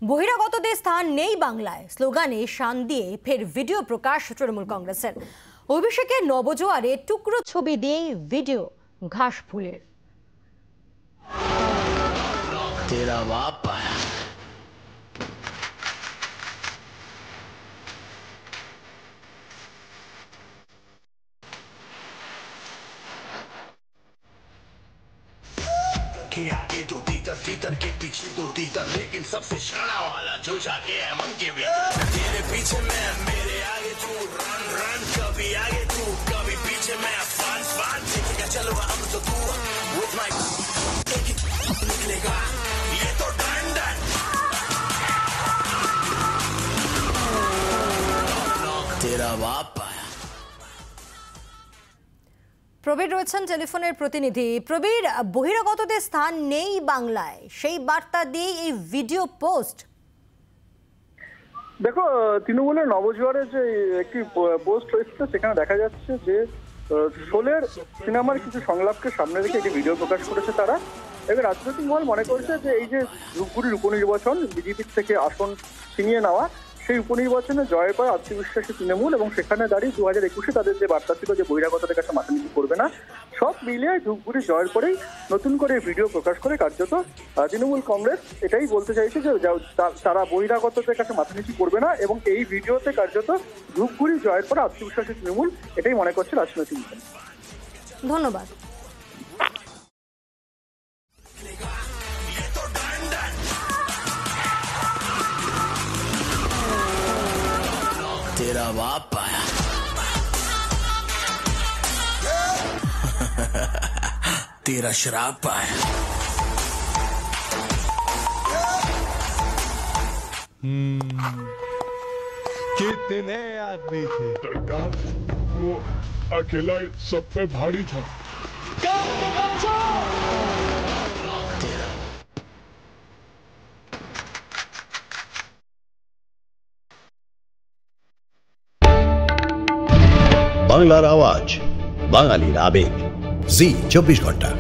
বহিরাগতদের স্থান নেই বাংলায় স্লোগানে শান দিয়ে ফের ভিডিও প্রকাশ তৃণমূল কংগ্রেসের। অভিষেকের নবজোয়ারে টুকরো ছবি দিয়ে ভিডিও ঘাস ফুলের। तेरा बाप आया के आगे दो तीतर तीतर के पीछे दो तीतर, लेकिन सबसे शाना वाला जो जाके है मन के भीतर। तेरे पीछे मैं मेरे आगे तू, रन रन कभी आगे तू कभी पीछे मैं, फन फन देखेगा चलो अब तो तू with my निकलेगा ये तो डन डन। तेरा बाप आया। প্রবীর রয়েছেন টেলিফোনের প্রতিনিধি। প্রবীর, বহিরাগতদের স্থান নেই বাংলায়, সেই বার্তা দিয়ে এই ভিডিও পোস্ট। দেখো, তৃণমূলের নবজোয়ারে যে একটি পোস্ট হয়েছে সেখানে দেখা যাচ্ছে যে শোলের সিনেমার কিছু সংলাপকে সামনে রেখে একটি ভিডিও প্রকাশ করেছে তারা। এবার রাজনৈতিক মহল মনে করছে যে এই যে ধূপগুড়ির উপনির্বাচন বিজেপির থেকে আসন ছিনিয়ে নেওয়া, সেই উপনির্বাচনে জয়ের পর আত্মবিশ্বাসী তৃণমূল এবং সেখানে দাঁড়িয়ে 2021-এ তাদের যে বার্তা ছিল যে বহিরাগতদের কাছে মাথা নিচু করবে না, সব মিলিয়ে ধূপগুড়ি জয়ের পরেই নতুন করে ভিডিও প্রকাশ করে কার্যত তৃণমূল কংগ্রেস এটাই বলতে চাইছে যে তারা বহিরাগতদের কাছে মাথা নিচু করবে না, এবং এই ভিডিওতে কার্যত ধূপগুড়ি জয়ের পরে আত্মবিশ্বাসী তৃণমূল এটাই মনে করছে রাজনৈতিক মহল। ধন্যবাদ। तेरा बाप आया। तेरा शराब आया। कितने आदमी थे? सरकार वो अकेला सब पे भारी था। বাংলার আওয়াজ, বাঙালির আবেগ, জি 24 ঘন্টা।